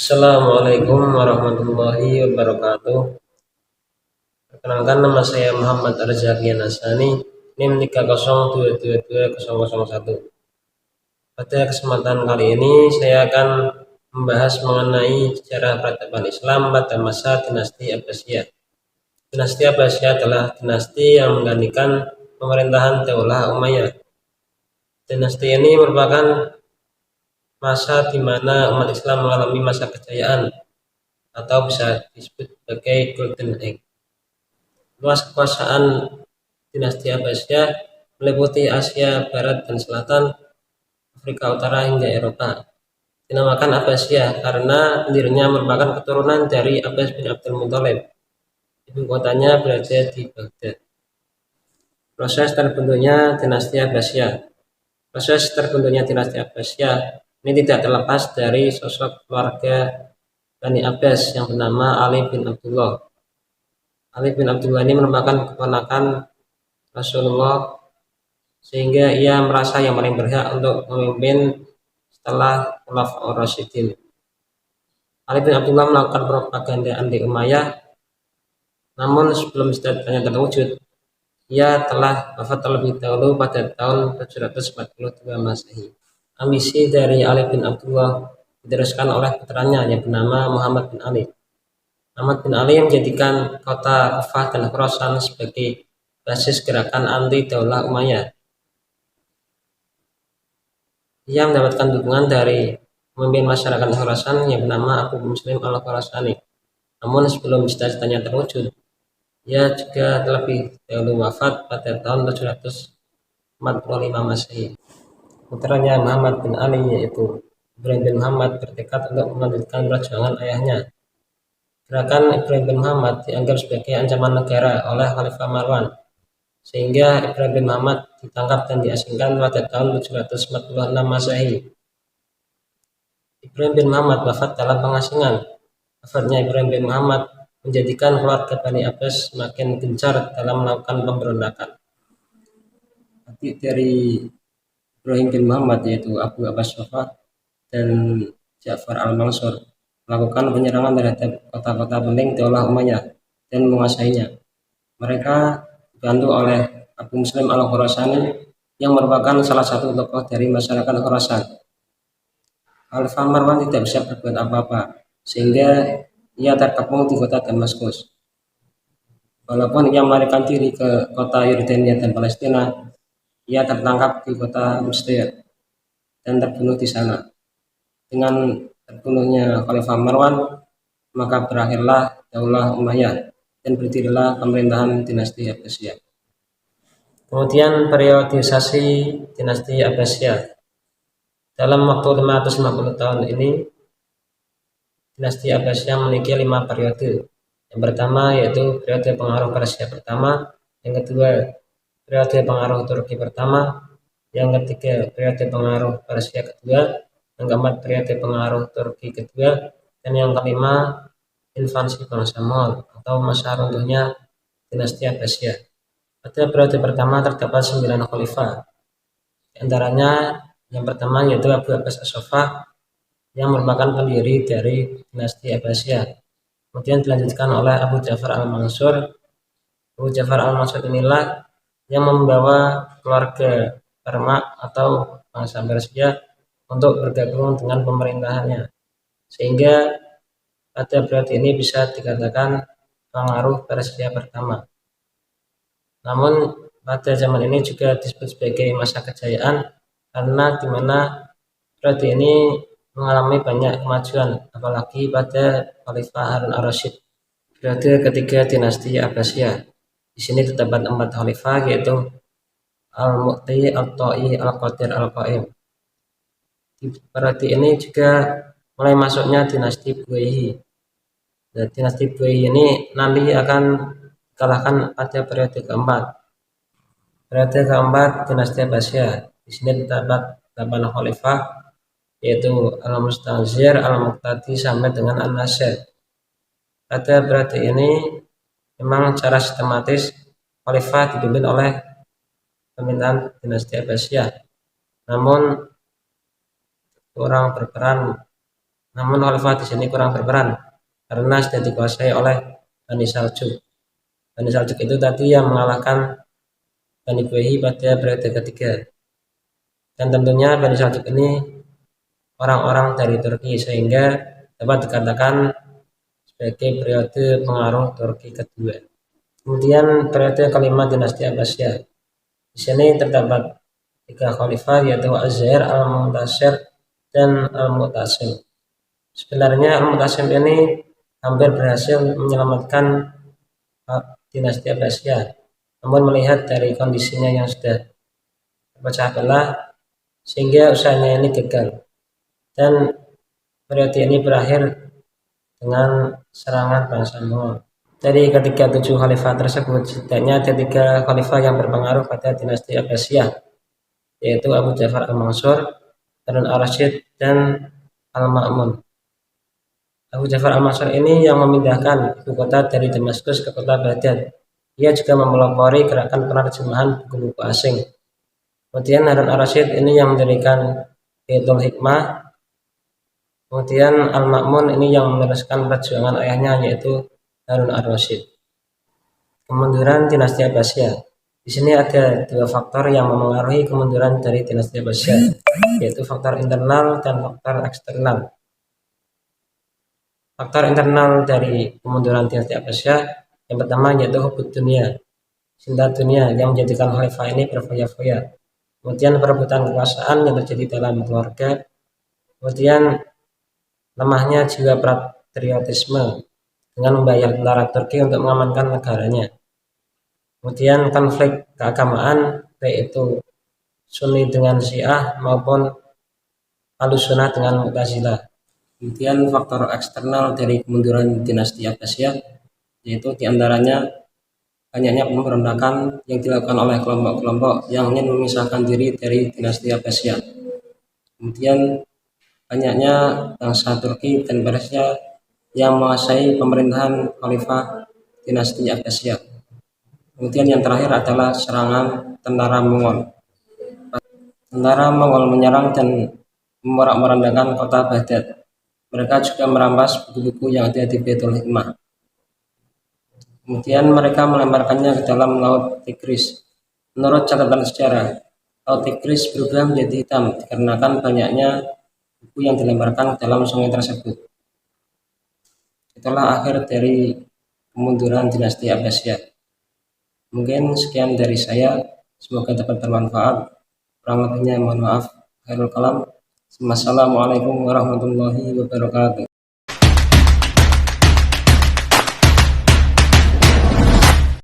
Assalamualaikum warahmatullahi wabarakatuh. Perkenalkan, nama saya Muhammad Arzaki Nasani, NIM 302220001. Pada kesempatan kali ini saya akan membahas mengenai sejarah peradaban Islam pada masa dinasti Abbasiyah. Dinasti Abbasiyah adalah dinasti yang menggantikan pemerintahan Daulah Umayyah. Dinasti ini merupakan masa di mana umat Islam mengalami masa kejayaan atau bisa disebut sebagai Golden Age. Luas kekuasaan dinasti Abbasiyah meliputi Asia Barat dan Selatan, Afrika Utara hingga Eropa. Dinamakan Abbasiyah karena pendirinya merupakan keturunan dari Abbas bin Abdul Muthalib. Ibu kotanya berada di Baghdad. Proses terbentuknya dinasti Abbasiyah. Proses terbentuknya dinasti Abbasiyah ini tidak terlepas dari sosok keluarga Bani Abbas yang bernama Ali bin Abdullah. Ali bin Abdullah ini merupakan keponakan Rasulullah, sehingga ia merasa yang paling berhak untuk memimpin setelah Khulafaur Rasyidin. Ali bin Abdullah melakukan propaganda anti Umayyah, namun sebelum cita-citanya terwujud, ia telah wafat terlebih dahulu pada tahun 742 Masehi. Ambisi dari Ali bin Abdullah diteruskan oleh putranya yang bernama Muhammad bin Ali. Muhammad bin Ali menjadikan kota Kufah dan Khurasan sebagai basis gerakan anti Daulah Umayyah. Ia mendapatkan dukungan dari pemimpin masyarakat Khurasan yang bernama Abu Muslim al-Khurasani. Namun sebelum cita-citanya terwujud, ia juga terlebih dahulu wafat pada tahun 745 Masehi. Putranya Muhammad bin Ali yaitu Ibrahim bin Muhammad bertekad untuk melanjutkan perjuangan ayahnya. Gerakan Ibrahim bin Muhammad dianggap sebagai ancaman negara oleh Khalifah Marwan, sehingga Ibrahim bin Muhammad ditangkap dan diasingkan pada tahun 746 Masehi. Ibrahim bin Muhammad wafat dalam pengasingan. Wafatnya Ibrahim bin Muhammad menjadikan keluarga Bani Abbas semakin gencar dalam melakukan pemberontakan. Adik dari Ibrahim bin Muhammad yaitu Abu Abbas Sofah dan Ja'far al-Mansur melakukan penyerangan terhadap kota-kota penting Daulah Umayyah dan menguasainya. Mereka dibantu oleh Abu Muslim al-Khurasani yang merupakan salah satu tokoh dari masyarakat Khurasan. Khalifah Marwan tidak bisa berbuat apa-apa, sehingga ia terkepung di kota Damaskus. Walaupun ia melarikan diri ke kota Yordania dan Palestina, ia tertangkap di kota Mesir dan terbunuh di sana. Dengan terbunuhnya Khalifah Marwan, maka berakhirlah Daulah Umayyah dan berdirilah pemerintahan dinasti Abbasiyah. Kemudian periodisasi dinasti Abbasiyah. Dalam waktu 550 tahun ini, dinasti Abbasiyah memiliki 5 periode. Yang pertama yaitu periode pengaruh Persia pertama, yang kedua periode pengaruh Turki pertama, yang ketiga periode pengaruh Persia kedua, yang keempat periode pengaruh Turki kedua, dan yang kelima invasi bangsa Mongol atau masa runtuhnya dinasti Abbasiyah. Pada periode pertama terdapat 9 khalifah. Di antaranya yang pertama yaitu Abu Abbas As-Sofah yang merupakan pendiri dari dinasti Abbasiyah. Kemudian dilanjutkan oleh Abu Ja'far al-Mansur. Abu Ja'far al-Mansur inilah yang membawa keluarga Permak atau bangsa Persia untuk bergabung dengan pemerintahannya, sehingga pada periode ini bisa dikatakan pengaruh Persia pertama. Namun pada zaman ini juga disebut sebagai masa kejayaan karena di mana periode ini mengalami banyak kemajuan, apalagi pada Khalifah Harun ar-Rasyid, periode ketiga dinasti Abbasiyah. Di sini terdapat 4 khalifah yaitu Al-Mu'ti, Al-Ta'i, Al-Qadir, Al-Qaim. Di periode ini juga mulai masuknya dinasti Buwayhi. Nah, dinasti Buwayhi ini nanti akan dikalahkan pada periode keempat. Periode keempat dinasti Abbasiyah. Di sini terdapat 8 khalifah yaitu Al-Musta'zir, Al-Muqtadi sampai dengan An-Nasir. Pada periode ini memang secara sistematis khalifah dipimpin oleh pemerintahan dinasti Abbasiyah. Namun orang berperan Namun khalifah di sini kurang berperan karena sudah dikuasai oleh Bani Saljuk. Bani Saljuk itu tadi yang mengalahkan Bani Buayhi pada periode ketiga. Dan tentunya Bani Saljuk ini orang-orang dari Turki, sehingga dapat dikatakan sebagai periode pengaruh Turki kedua. Kemudian periode kelima dinasti Abbasiyah. Di sini terdapat 3 khalifah, yaitu Az-Zuhair, Al-Mu'tasim, dan Al-Mu'tasim. Sebenarnya Al-Mu'tasim ini hampir berhasil menyelamatkan dinasti Abbasiyah, namun melihat dari kondisinya yang sudah terpecah belah sehingga usahanya ini gagal, dan periode ini berakhir dengan serangan bangsa Mongol. Dari ketiga 7 khalifah tersebut, setidaknya ada 3 khalifah yang berpengaruh pada dinasti Abbasiyah, yaitu Abu Ja'far Al-Mansur, Harun Ar-Rasyid, dan Al-Ma'mun. Abu Ja'far Al-Mansur ini yang memindahkan ibu kota dari Damaskus ke kota Baghdad. Ia juga mempelopori gerakan penerjemahan buku-buku asing. Kemudian Harun Ar-Rasyid ini yang mendirikan Baitul Hikmah. Kemudian Al-Ma'mun ini yang meneruskan perjuangan ayahnya, yaitu Harun Ar-Rasyid. Kemunduran dinasti Abbasiyah. Di sini ada 2 faktor yang memengaruhi kemunduran dari dinasti Abbasiyah, yaitu faktor internal dan faktor eksternal. Faktor internal dari kemunduran dinasti Abbasiyah yang pertama yaitu hubud dunia, cinta dunia yang menjadikan khalifah ini berfoya-foya. Kemudian perebutan kekuasaan yang terjadi dalam keluarga. Kemudian lemahnya jiwa patriotisme dengan membayar tentara Turki untuk mengamankan negaranya. Kemudian konflik keagamaan, baik itu Sunni dengan Syiah maupun Ahlussunnah dengan Mu'tazilah. Kemudian faktor eksternal dari kemunduran dinasti Abbasiyah, yaitu diantaranya banyaknya pemberontakan yang dilakukan oleh kelompok-kelompok yang ingin memisahkan diri dari dinasti Abbasiyah. Kemudian banyaknya bangsa Turki dan Persia yang menguasai pemerintahan khalifah dinasti Abbasiyah. Kemudian yang terakhir adalah serangan tentara Mongol. Tentara Mongol menyerang dan memorak-morandakan kota Baghdad. Mereka juga merampas buku-buku yang ada di Baitul Hikmah. Kemudian mereka melemparkannya ke dalam laut Tigris. Menurut catatan sejarah, laut Tigris berubah menjadi hitam dikarenakan banyaknya buku yang dilemparkan ke dalam sungai tersebut. Itulah akhir dari kemunduran dinasti Abbasiyah. Mungkin sekian dari saya, semoga dapat bermanfaat. Kurang lebihnya mohon maaf. Khairul kalam. Wassalamualaikum warahmatullahi wabarakatuh.